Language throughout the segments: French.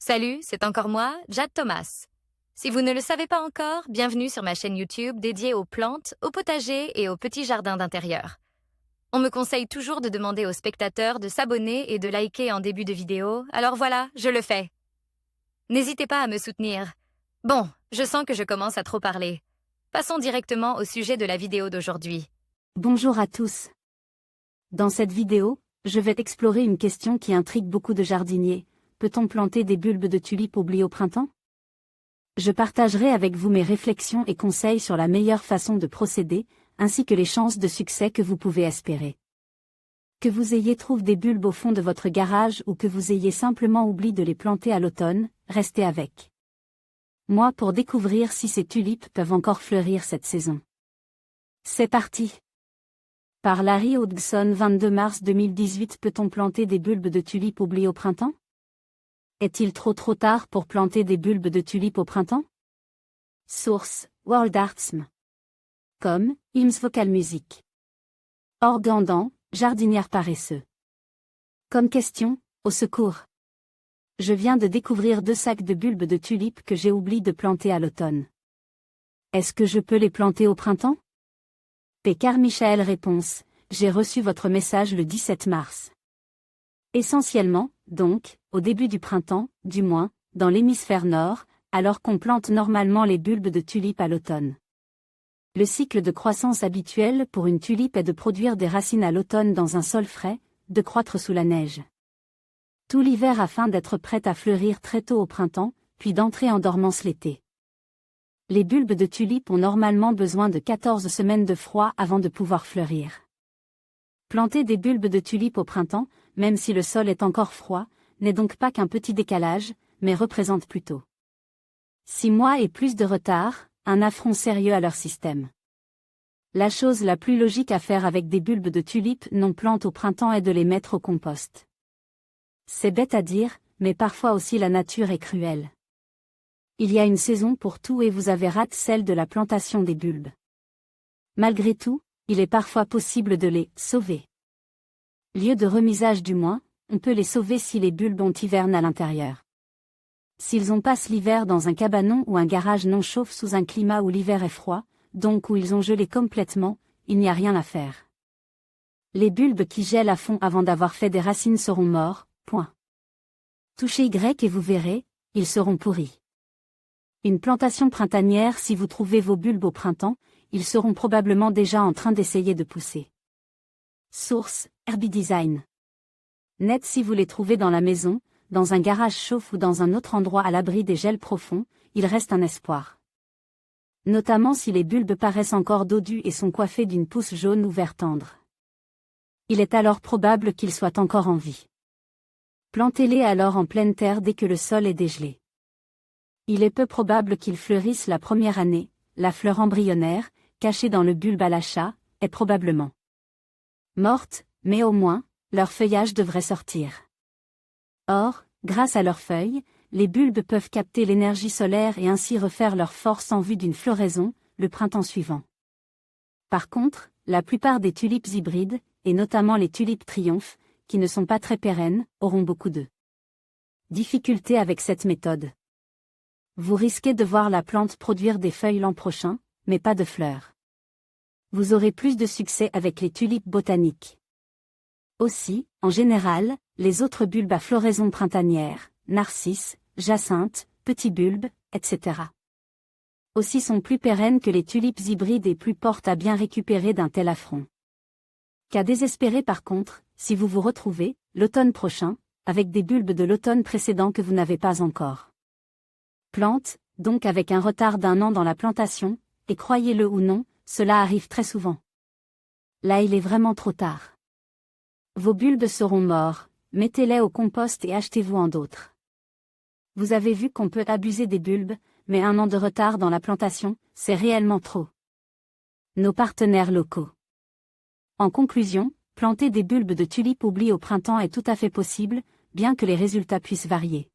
Salut, c'est encore moi, Jade Thomas. Si vous ne le savez pas encore, bienvenue sur ma chaîne YouTube dédiée aux plantes, aux potagers et aux petits jardins d'intérieur. On me conseille toujours de demander aux spectateurs de s'abonner et de liker en début de vidéo, alors voilà, je le fais. N'hésitez pas à me soutenir. Bon, je sens que je commence à trop parler. Passons directement au sujet de la vidéo d'aujourd'hui. Bonjour à tous. Dans cette vidéo, je vais explorer une question qui intrigue beaucoup de jardiniers. Peut-on planter des bulbes de tulipes oubliées au printemps? Je partagerai avec vous mes réflexions et conseils sur la meilleure façon de procéder, ainsi que les chances de succès que vous pouvez espérer. Que vous ayez trouvé des bulbes au fond de votre garage ou que vous ayez simplement oublié de les planter à l'automne, restez avec moi pour découvrir si ces tulipes peuvent encore fleurir cette saison. C'est parti! Par Larry Hodgson, 22 mars 2018. Peut-on planter des bulbes de tulipes oubliées au printemps? Est-il trop tard pour planter des bulbes de tulipes au printemps? Source: WorldArts.com, IMS Vocal Music. Organdan, jardinière paresseux. Comme question, au secours. Je viens de découvrir 2 sacs de bulbes de tulipes que j'ai oublié de planter à l'automne. Est-ce que je peux les planter au printemps? Pécard Michael. Réponse: j'ai reçu votre message le 17 mars. Essentiellement, donc, au début du printemps, du moins, dans l'hémisphère nord, alors qu'on plante normalement les bulbes de tulipes à l'automne. Le cycle de croissance habituel pour une tulipe est de produire des racines à l'automne dans un sol frais, de croître sous la neige tout l'hiver afin d'être prête à fleurir très tôt au printemps, puis d'entrer en dormance l'été. Les bulbes de tulipes ont normalement besoin de 14 semaines de froid avant de pouvoir fleurir. Planter des bulbes de tulipes au printemps, même si le sol est encore froid, n'est donc pas qu'un petit décalage, mais représente plutôt 6 mois et plus de retard, un affront sérieux à leur système. La chose la plus logique à faire avec des bulbes de tulipes non plantes au printemps est de les mettre au compost. C'est bête à dire, mais parfois aussi la nature est cruelle. Il y a une saison pour tout et vous avez raté celle de la plantation des bulbes. Malgré tout, il est parfois possible de les sauver. Lieu de remisage du moins, on peut les sauver si les bulbes ont hiverne à l'intérieur. S'ils passent l'hiver dans un cabanon ou un garage non chauffe sous un climat où l'hiver est froid, donc où ils ont gelé complètement, il n'y a rien à faire. Les bulbes qui gèlent à fond avant d'avoir fait des racines seront morts, point. Touchez Y et vous verrez, ils seront pourris. Une plantation printanière. Si vous trouvez vos bulbes au printemps, ils seront probablement déjà en train d'essayer de pousser. Source: Herbidesign. Net. Si vous les trouvez dans la maison, dans un garage chauffe ou dans un autre endroit à l'abri des gels profonds, il reste un espoir. Notamment si les bulbes paraissent encore dodus et sont coiffés d'une pousse jaune ou vert tendre. Il est alors probable qu'ils soient encore en vie. Plantez-les alors en pleine terre dès que le sol est dégelé. Il est peu probable qu'ils fleurissent la première année. La fleur embryonnaire, cachée dans le bulbe à l'achat, est probablement morte, mais au moins, leur feuillage devrait sortir. Or, grâce à leurs feuilles, les bulbes peuvent capter l'énergie solaire et ainsi refaire leur force en vue d'une floraison, le printemps suivant. Par contre, la plupart des tulipes hybrides, et notamment les tulipes triomphe, qui ne sont pas très pérennes, auront beaucoup de difficultés avec cette méthode. Vous risquez de voir la plante produire des feuilles l'an prochain, mais pas de fleurs. Vous aurez plus de succès avec les tulipes botaniques. Aussi, en général, les autres bulbes à floraison printanière, narcisses, jacinthes, petits bulbes, etc. aussi sont plus pérennes que les tulipes hybrides et plus portent à bien récupérer d'un tel affront. Qu'à désespérer par contre, si vous vous retrouvez, l'automne prochain, avec des bulbes de l'automne précédent que vous n'avez pas encore. Plante, donc avec un retard d'1 an dans la plantation, et croyez-le ou non, cela arrive très souvent. Là il est vraiment trop tard. Vos bulbes seront morts, mettez-les au compost et achetez-vous en d'autres. Vous avez vu qu'on peut abuser des bulbes, mais 1 an de retard dans la plantation, c'est réellement trop. Nos partenaires locaux. En conclusion, planter des bulbes de tulipes oubliées au printemps est tout à fait possible, bien que les résultats puissent varier.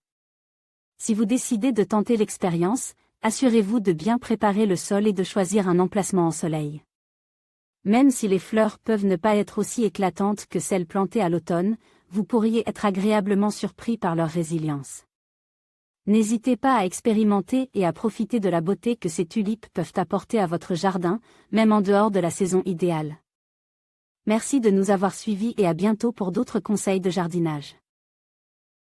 Si vous décidez de tenter l'expérience, assurez-vous de bien préparer le sol et de choisir un emplacement en soleil. Même si les fleurs peuvent ne pas être aussi éclatantes que celles plantées à l'automne, vous pourriez être agréablement surpris par leur résilience. N'hésitez pas à expérimenter et à profiter de la beauté que ces tulipes peuvent apporter à votre jardin, même en dehors de la saison idéale. Merci de nous avoir suivis et à bientôt pour d'autres conseils de jardinage.